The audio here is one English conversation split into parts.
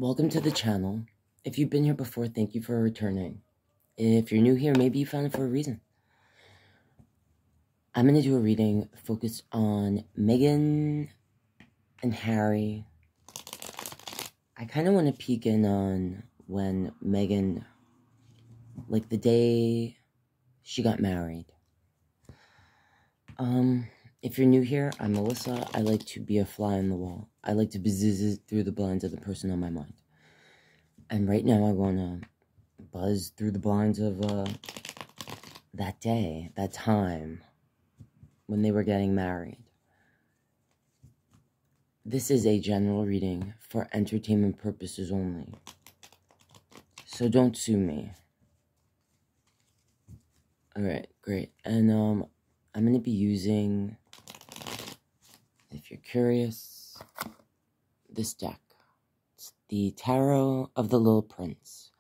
Welcome to the channel. If you've been here before, thank you for returning. If you're new here, maybe you found it for a reason. I'm going to do a reading focused on Meghan and Harry. I kind of want to peek in on when Meghan, like the day she got married. If you're new here, I'm Melissa. I like to be a fly on the wall. I like to buzz through the blinds of the person on my mind. And right now I want to buzz through the blinds of that day, that time, when they were getting married. This is a general reading for entertainment purposes only. So don't sue me. Alright, great. And I'm going to be using, if you're curious, this deck. It's the Tarot of the Little Prince.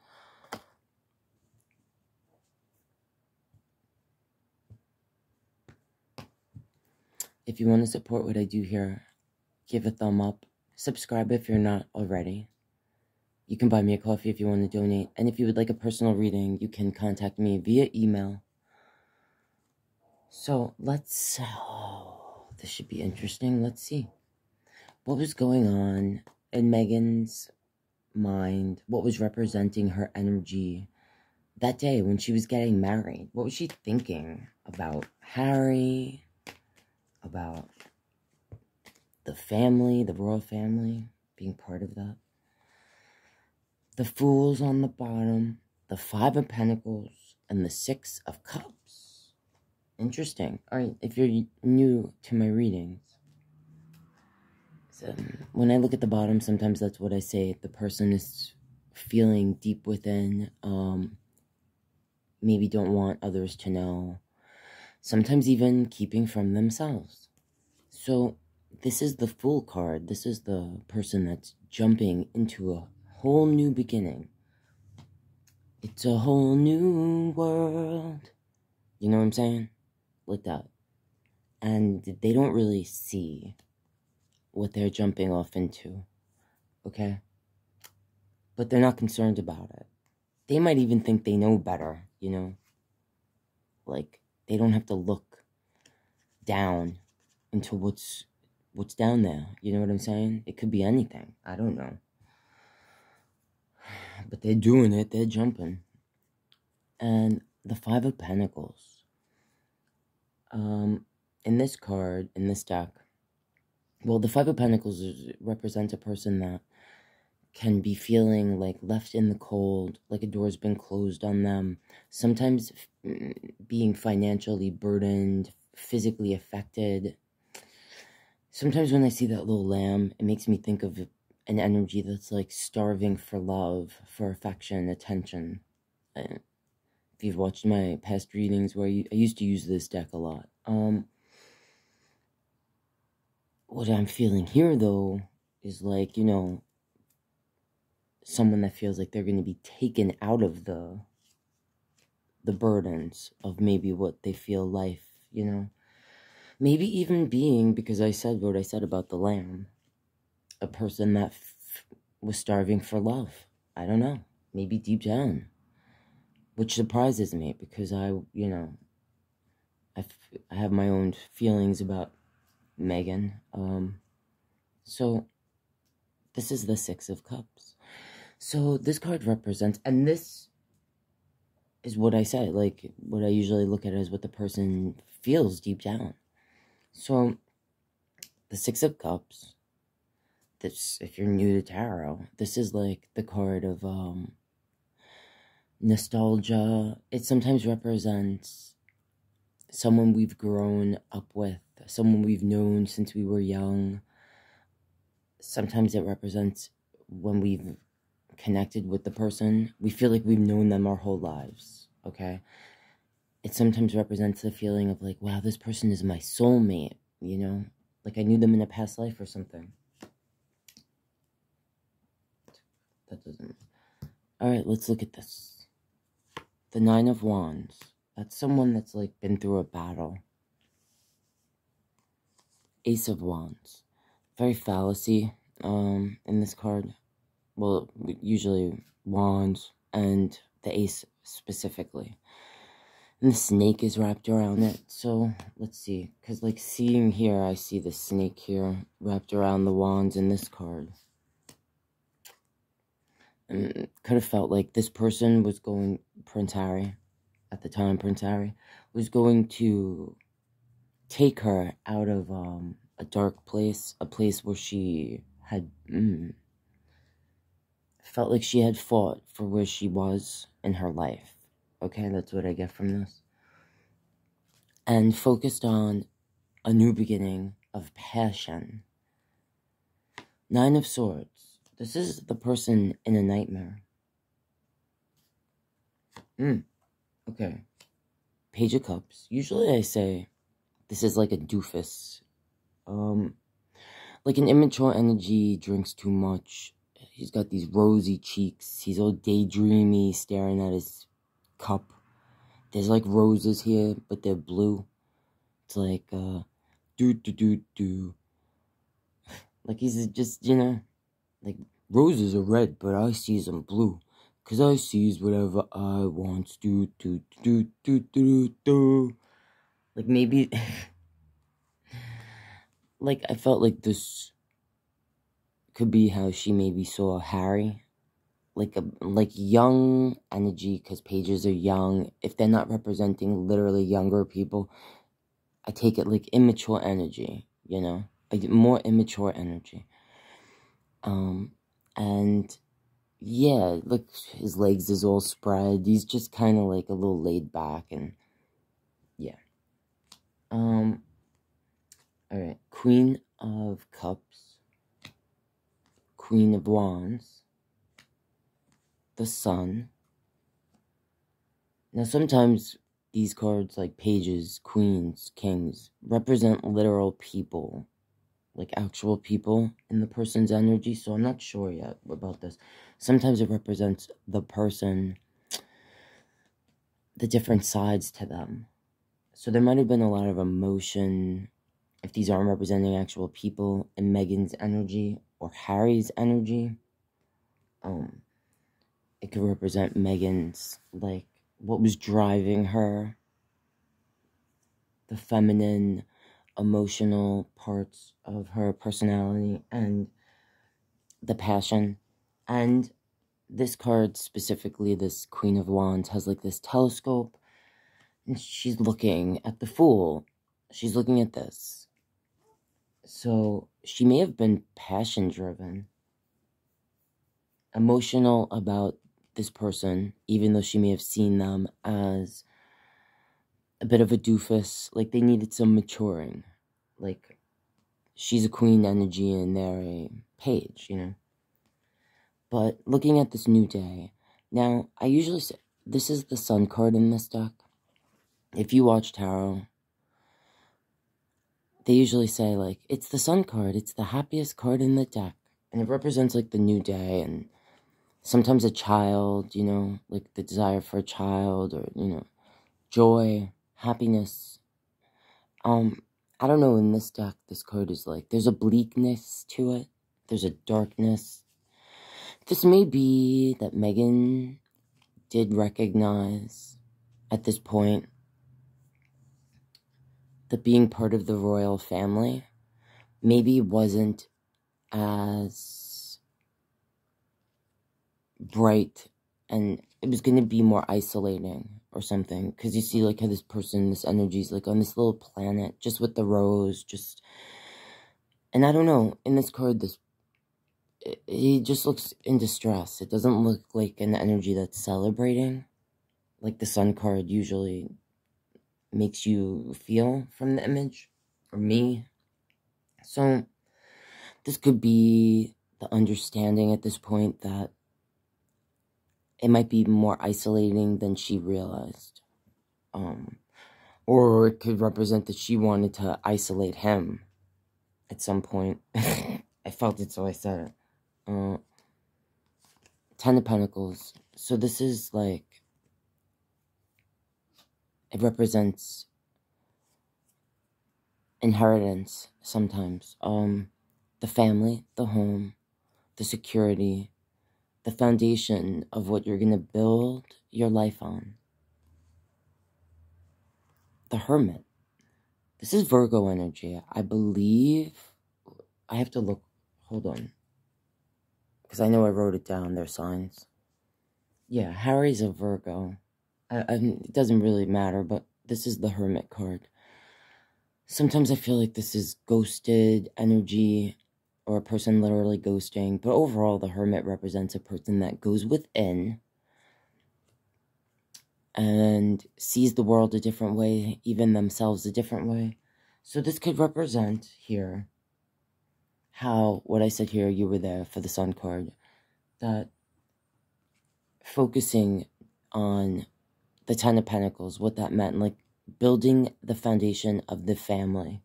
If you want to support what I do here, give a thumb up. Subscribe if you're not already. You can buy me a coffee if you want to donate. And if you would like a personal reading, you can contact me via email. So, this should be interesting. Let's see. What was going on in Meghan's mind? What was representing her energy that day when she was getting married? What was she thinking about Harry? About the family, the royal family, being part of that? The Fools on the bottom, the Five of Pentacles, and the Six of Cups. Interesting. Alright, if you're new to my readings, so when I look at the bottom, sometimes that's what I say. The person is feeling deep within, maybe don't want others to know. Sometimes even keeping from themselves. So, this is the Fool card. This is the person that's jumping into a whole new beginning. It's a whole new world. You know what I'm saying? Like that. And they don't really see what they're jumping off into. Okay? But they're not concerned about it. They might even think they know better, you know? Like, they don't have to look down into what's down there. You know what I'm saying? It could be anything. I don't know. But they're doing it. They're jumping. And the Five of Pentacles. In this card, in this deck, well, the Five of Pentacles represents a person that can be feeling like left in the cold, like a door's been closed on them. Sometimes being financially burdened, physically affected. Sometimes when I see that little lamb, it makes me think of an energy that's like starving for love, for affection, attention. If you've watched my past readings where I used to use this deck a lot. What I'm feeling here, though, is like, you know, someone that feels like they're going to be taken out of the burdens of maybe what they feel life, you know. Maybe even being, because I said what I said about the lamb, a person that was starving for love. I don't know. Maybe deep down. Which surprises me, because I have my own feelings about Meghan. So, this is the Six of Cups. So, this card represents, and this is what I said, like, what I usually look at as what the person feels deep down. So, the Six of Cups, this, if you're new to tarot, this is like the card of, nostalgia. It sometimes represents someone we've grown up with, someone we've known since we were young. Sometimes it represents when we've connected with the person, we feel like we've known them our whole lives, okay? It sometimes represents the feeling of like, wow, this person is my soulmate, you know? Like I knew them in a past life or something. That doesn't... Alright, let's look at this. The Nine of Wands. That's someone that's like been through a battle. Ace of Wands. Very fallacy in this card. well, usually wands, and the ace specifically. And the snake is wrapped around it. So, let's see. Because, like, seeing here, I see the snake here wrapped around the wands in this card. And it could have felt like this person was going, Prince Harry, at the time, Prince Harry, was going to take her out of a dark place, a place where she had felt like she had fought for where she was in her life. Okay, that's what I get from this. And focused on a new beginning of passion. Nine of Swords. This is the person in a nightmare. Okay. Page of Cups. Usually I say this is like a doofus. Like an immature energy, drinks too much. He's got these rosy cheeks. He's all daydreamy, staring at his cup. There's like roses here, but they're blue. It's like, do. Like he's just, you know, like roses are red, but I sees them blue. Cause I sees whatever I want. Do. Like maybe, like I felt like this could be how she maybe saw Harry. Like young energy, because pages are young. If they're not representing literally younger people, I take it like immature energy, you know? Like more immature energy. And yeah, look, his legs is all spread. He's just kind of like a little laid back, and yeah. Alright, Queen of Cups, Queen of Wands, the Sun. Now sometimes these cards, like pages, queens, kings, represent literal people, like actual people in the person's energy, so I'm not sure yet about this. Sometimes it represents the person, the different sides to them. So there might have been a lot of emotion, if these aren't representing actual people, in Meghan's energy or Harry's energy. It could represent Meghan's, like, what was driving her, the feminine, emotional parts of her personality, and the passion. And this card specifically, this Queen of Wands, has like this telescope, and she's looking at the Fool. She's looking at this. So she may have been passion driven, emotional about this person, even though she may have seen them as a bit of a doofus, like they needed some maturing. Like, she's a queen energy and they're a page, you know? But looking at this new day, now, I usually say, this is the Sun card in this deck. If you watch tarot, they usually say, like, it's the Sun card, it's the happiest card in the deck. And it represents, like, the new day, and sometimes a child, you know, like the desire for a child, or, you know, joy, happiness. I don't know, in this deck, this card is like, there's a bleakness to it. There's a darkness. This may be that Meghan did recognize, at this point, that being part of the royal family maybe wasn't as bright, and it was going to be more isolating or something, because you see like how this person, this energy is like on this little planet, just with the rose, just, and I don't know, in this card, he just looks in distress. It doesn't look like an energy that's celebrating, like the Sun card usually makes you feel from the image, or me. So this could be the understanding at this point that it might be more isolating than she realized. Or it could represent that she wanted to isolate him at some point. I felt it, so I said it. Ten of Pentacles. So this is like, it represents inheritance sometimes. The family, the home, the security, the foundation of what you're going to build your life on. The Hermit. This is Virgo energy. I believe, I have to look, hold on. Because I know I wrote it down, their signs. Yeah, Harry's a Virgo. It doesn't really matter, but this is the Hermit card. Sometimes I feel like this is ghosted energy, or a person literally ghosting. But overall, the Hermit represents a person that goes within and sees the world a different way, even themselves a different way. So this could represent here how, what I said here, you were there for the Sun card, that focusing on the Ten of Pentacles, what that meant, like building the foundation of the family,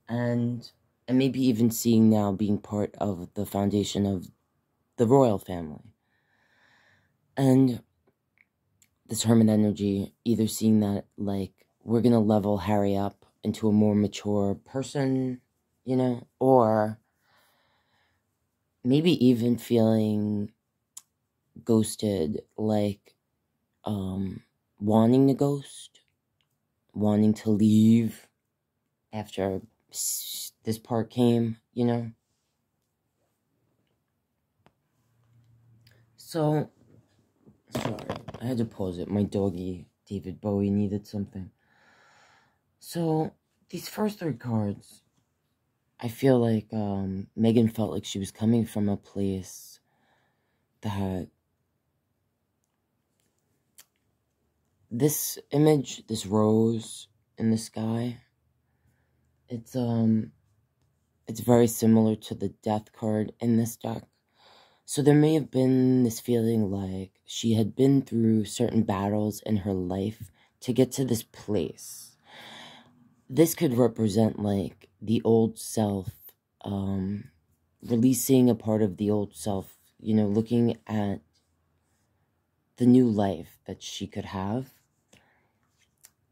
and maybe even seeing now being part of the foundation of the royal family. And this Hermit energy, either seeing that like we're gonna level Harry up into a more mature person, you know, or maybe even feeling ghosted, like wanting to ghost, wanting to leave after this part came, you know. So, sorry, I had to pause it. My doggy, David Bowie, needed something. So, these first three cards, I feel like Meghan felt like she was coming from a place that this image, this rose in the sky, it's very similar to the Death card in this deck. So there may have been this feeling like she had been through certain battles in her life to get to this place. This could represent like the old self, releasing a part of the old self, you know, looking at the new life that she could have.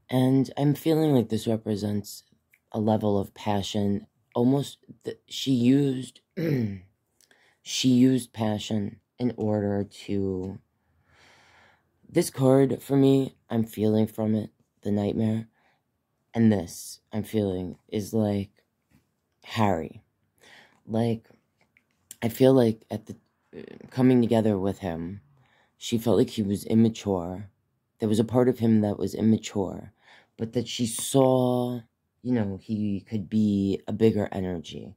And I'm feeling like this represents a level of passion, almost she used she used passion in order to, this card for me, I'm feeling from it, the Nightmare, and this I'm feeling is like Harry. Like, I feel like at the coming together with him, she felt like he was immature. There was a part of him that was immature, but that she saw, you know, he could be a bigger energy.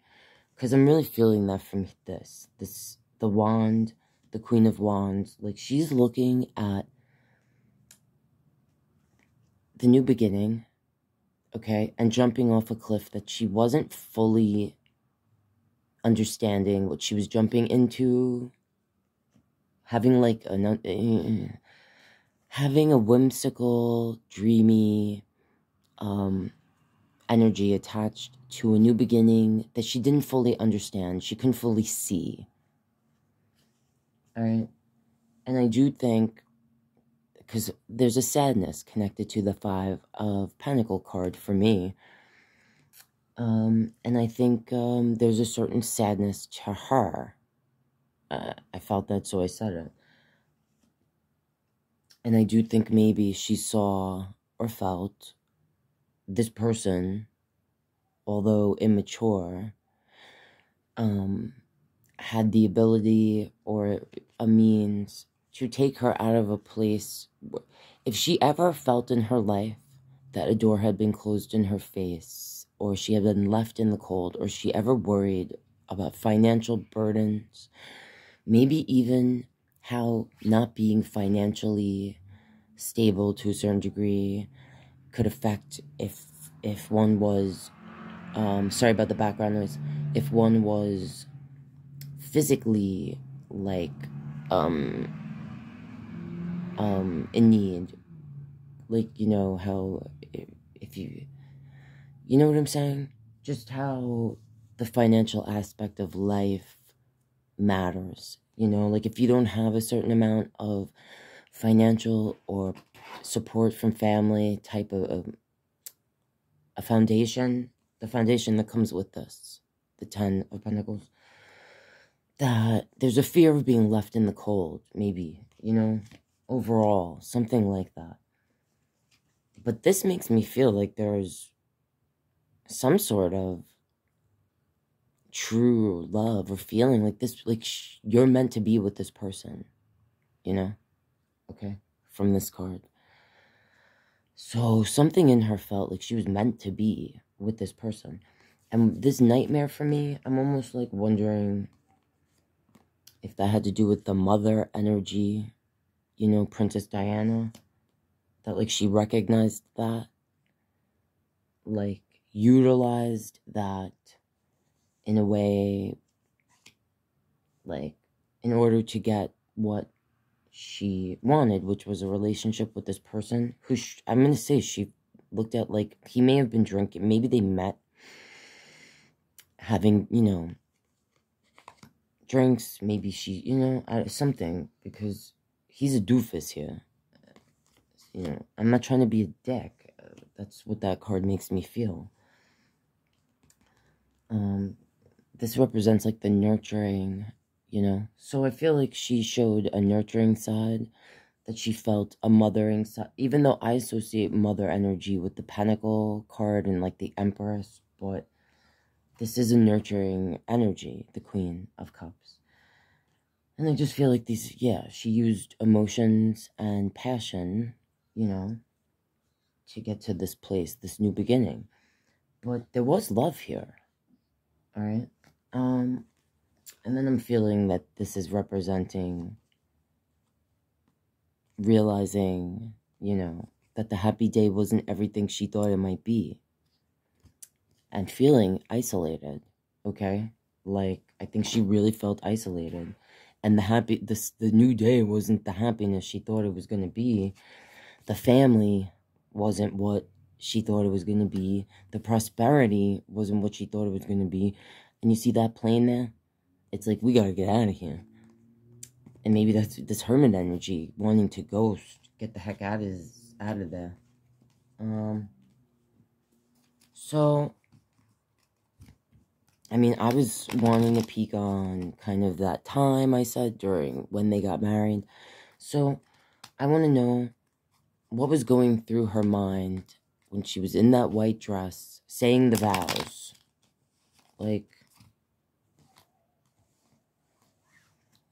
Because I'm really feeling that from the wand, the Queen of Wands. Like, she's looking at the new beginning, okay, and jumping off a cliff that she wasn't fully understanding what she was jumping into, having like having a whimsical, dreamy energy attached to a new beginning that she didn't fully understand, she couldn't fully see. Alright? And I do think, because there's a sadness connected to the Five of Pentacles card for me, and I think there's a certain sadness to her. I felt that, so I said it. And I do think maybe she saw or felt this person, although immature, had the ability or a means to take her out of a place. If she ever felt in her life that a door had been closed in her face, or she had been left in the cold, or she ever worried about financial burdens, maybe even how not being financially stable to a certain degree could affect if one was, sorry about the background noise, if one was physically, like, in need. Like, you know, how, if you know what I'm saying? Just how the financial aspect of life matters. You know, like, if you don't have a certain amount of financial or support from family type of a foundation, the foundation that comes with this, the Ten of Pentacles, that there's a fear of being left in the cold, maybe, you know, overall, something like that. But this makes me feel like there's some sort of true love or feeling like this, like you're meant to be with this person, you know, okay, from this card. So something in her felt like she was meant to be with this person. And this nightmare for me, I'm almost like wondering if that had to do with the mother energy, you know, Princess Diana, that like she recognized that, like utilized that in a way, like in order to get what she wanted, which was a relationship with this person who I'm going to say she looked at, like, he may have been drinking, maybe they met having, you know, drinks, maybe she, you know, something, because he's a doofus here, you know, I'm not trying to be a dick, that's what that card makes me feel. This represents, like, the nurturing, you know, so I feel like she showed a nurturing side, that she felt a mothering side, even though I associate mother energy with the Pentacle card and, like, the Empress, but this is a nurturing energy, the Queen of Cups. And I just feel like these, yeah, she used emotions and passion, you know, to get to this place, this new beginning. But there was love here, alright? And then I'm feeling that this is representing realizing, you know, that the happy day wasn't everything she thought it might be. And feeling isolated, okay? Like, I think she really felt isolated. And the new day wasn't the happiness she thought it was going to be. The family wasn't what she thought it was going to be. The prosperity wasn't what she thought it was going to be. And you see that plane there? It's like, we gotta get out of here. And maybe that's this hermit energy, wanting to ghost, get the heck out of there. So, I mean, I was wanting to peek on kind of that time I said during when they got married. So, I want to know what was going through her mind when she was in that white dress, saying the vows. Like,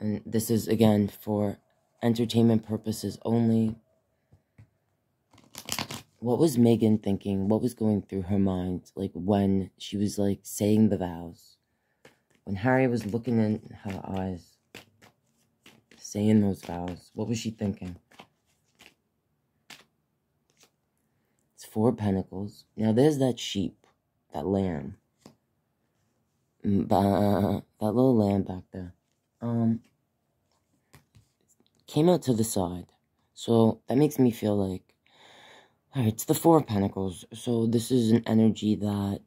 and this is, again, for entertainment purposes only. What was Meghan thinking? What was going through her mind, like, when she was, like, saying the vows? When Harry was looking in her eyes, saying those vows, what was she thinking? It's 4 Pentacles. Now, there's that sheep, that lamb. That little lamb back there. Came out to the side. So, that makes me feel like, alright, it's the 4 Pentacles. So, this is an energy that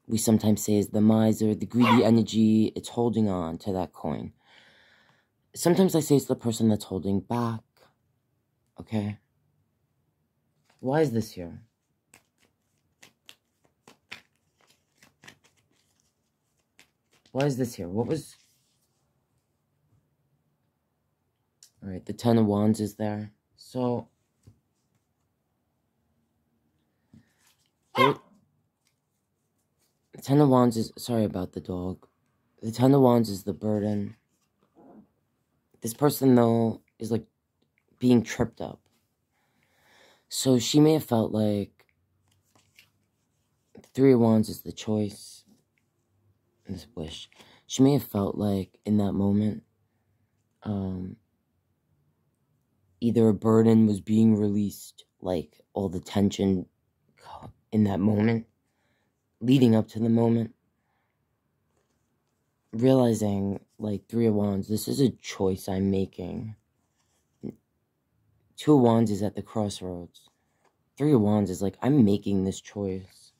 we sometimes say is the miser, the greedy energy. It's holding on to that coin. Sometimes I say it's the person that's holding back. Okay? Why is this here? Why is this here? What was... Alright, the 10 of Wands is there. So... The 10 of Wands is... Sorry about the dog. The 10 of Wands is the burden. This person, though, is, like, being tripped up. So she may have felt like... The 3 of Wands is the choice. And this wish. She may have felt like, in that moment... either a burden was being released, like, all the tension in that moment, leading up to the moment, realizing, like, 3 of Wands, this is a choice I'm making. 2 of Wands is at the crossroads. 3 of Wands is like, I'm making this choice.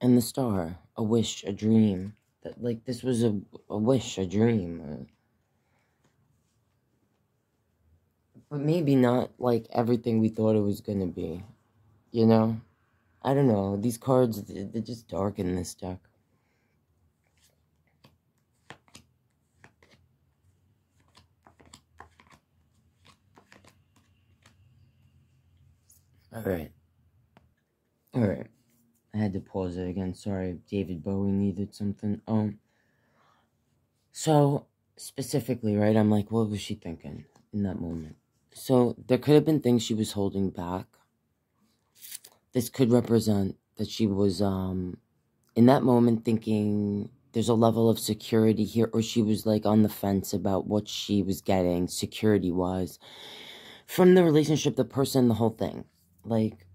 And the Star, a wish, a dream. That, like, this was a wish, a dream. But maybe not, like, everything we thought it was gonna be. You know? I don't know. These cards, they're just dark in this deck. Alright. Alright. I had to pause it again. Sorry, David Bowie needed something. So, specifically, right, I'm like, what was she thinking in that moment? So, there could have been things she was holding back. This could represent that she was, in that moment thinking there's a level of security here, or she was, like, on the fence about what she was getting, security-wise, from the relationship, the person, the whole thing. Like,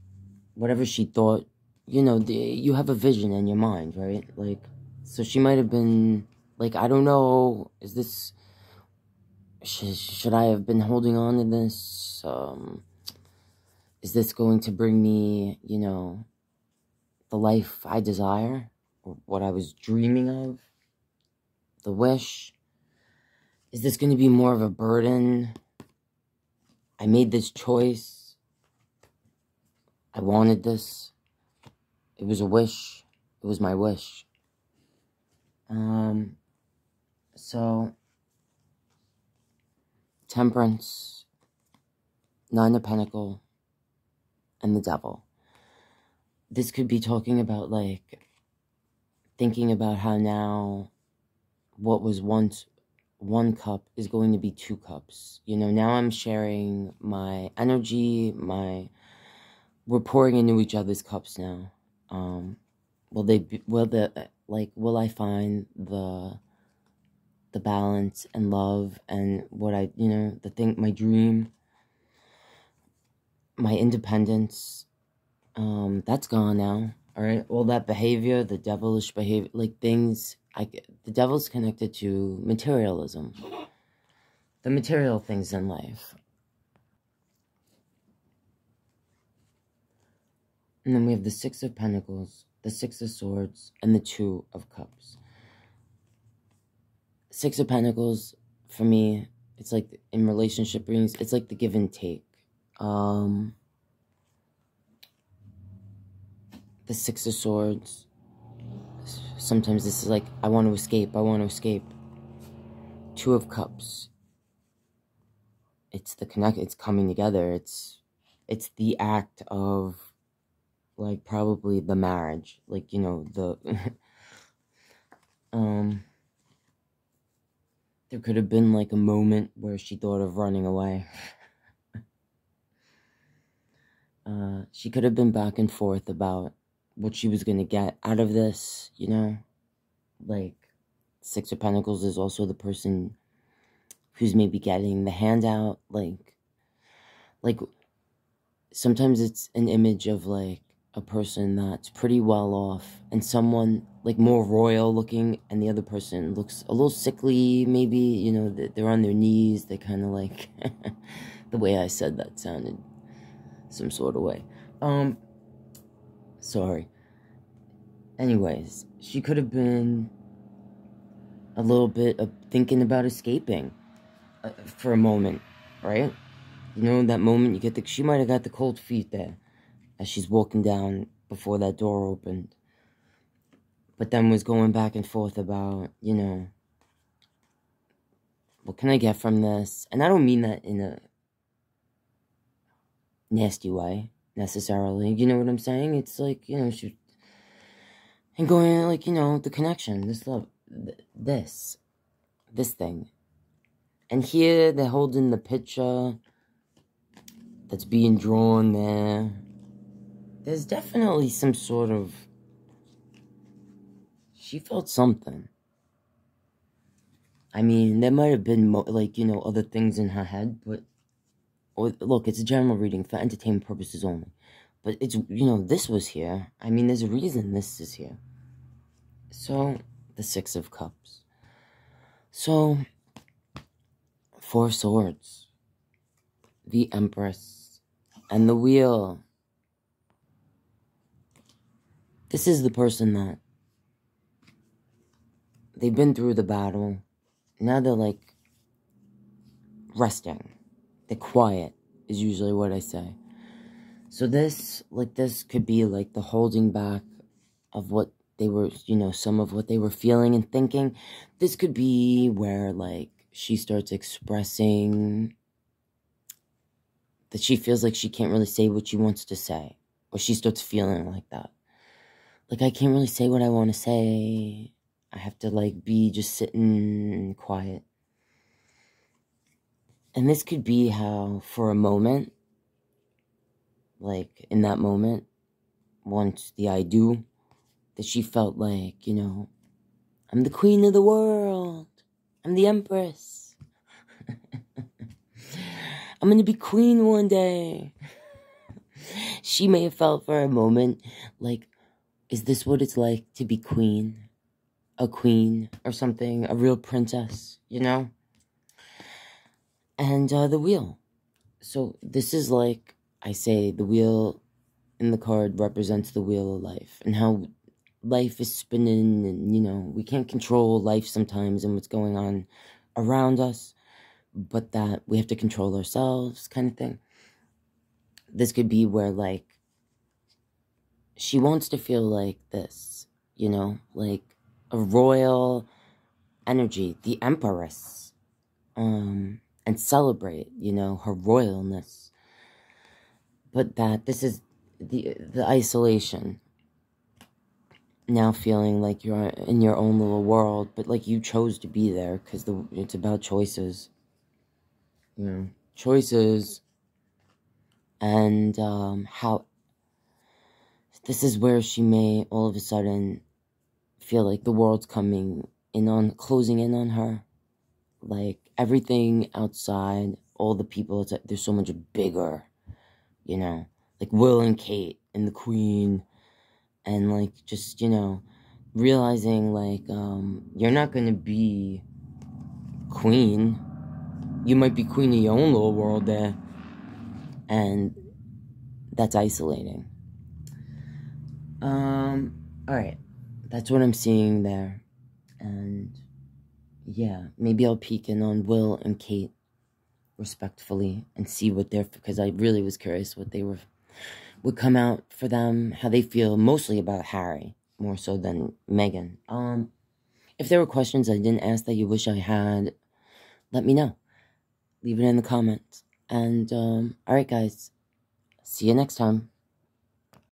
whatever she thought, you know, you have a vision in your mind, right? Like, so she might have been, like, I don't know, is this, should I have been holding on to this? Is this going to bring me, you know, the life I desire? Or what I was dreaming of? The wish? Is this going to be more of a burden? I made this choice. I wanted this. It was a wish. It was my wish. So, Temperance, Nine of Pentacles, and the Devil. This could be talking about, like, thinking about how now what was once one cup is going to be 2 cups. You know, now I'm sharing my energy, we're pouring into each other's cups now. Will I find the balance and love and what I, you know, my dream, my independence, that's gone now, alright? All that behavior, the devilish behavior, like things, the devil's connected to materialism, the material things in life. And then we have the 6 of Pentacles, the 6 of Swords, and the 2 of Cups. 6 of Pentacles, for me, it's like in relationship readings, it's like the give and take. The 6 of Swords, sometimes this is like, I want to escape. 2 of Cups, it's the it's coming together. It's the act of, like, probably the marriage, like, you know, there could have been, like, a moment where she thought of running away. She could have been back and forth about what she was going to get out of this, you know? Like, 6 of Pentacles is also the person who's maybe getting the handout, like, sometimes it's an image of, like, a person that's pretty well off, and someone, like, more royal looking, and the other person looks a little sickly, maybe, you know, they're on their knees, they kind of, like, the way I said that sounded some sort of way. Sorry. Anyways, she could have been a little bit of thinking about escaping for a moment, right? You know, that moment you get she might have got the cold feet there as she's walking down before that door opened. But then was going back and forth about, you know, what can I get from this? And I don't mean that in a nasty way, necessarily. You know what I'm saying? It's like, you know, and going, like, you know, the connection, this love, this thing. And here, they're holding the picture that's being drawn there. There's definitely some sort of, she felt something. I mean, there might have been, like, you know, other things in her head, but, look, it's a general reading for entertainment purposes only. But it's, you know, this was here. I mean, there's a reason this is here. So, the 6 of Cups. So, 4 Swords. The Empress. And the Wheel. This is the person that they've been through the battle. Now they're, like, resting. They're quiet, is usually what I say. So this could be, like, the holding back of what they were, you know, some of what they were feeling and thinking. This could be where, like, she starts expressing that she feels like she can't really say what she wants to say, or she starts feeling like that. Like, I can't really say what I want to say. I have to, like, be just sitting quiet. And this could be how, for a moment, like, in that moment, once the I do, that she felt like, you know, I'm the queen of the world. I'm the empress. I'm gonna be queen one day. She may have felt for a moment like, is this what it's like to be queen? A queen or something, a real princess, you know? And the wheel. So this is like, I say, the wheel in the card represents the wheel of life, and how life is spinning, and, you know, we can't control life sometimes and what's going on around us, but that we have to control ourselves, kind of thing. This could be where, like, she wants to feel like this, you know, like a royal energy, the empress, and celebrate, you know, her royalness. But that this is the isolation. Now feeling like you're in your own little world, but like you chose to be there, because it's about choices. You know, choices. And how this is where she may all of a sudden feel like the world's closing in on her. Like, everything outside, all the people, they're so much bigger, you know, like Will and Kate and the Queen, and, like, just, you know, realizing, like, you're not gonna be queen. You might be queen of your own little world there, and that's isolating. Alright, that's what I'm seeing there, and yeah, maybe I'll peek in on Will and Kate respectfully and see what because I really was curious what would come out for them, how they feel mostly about Harry, more so than Meghan. If there were questions I didn't ask that you wish I had, let me know. Leave it in the comments. And, alright guys, see you next time.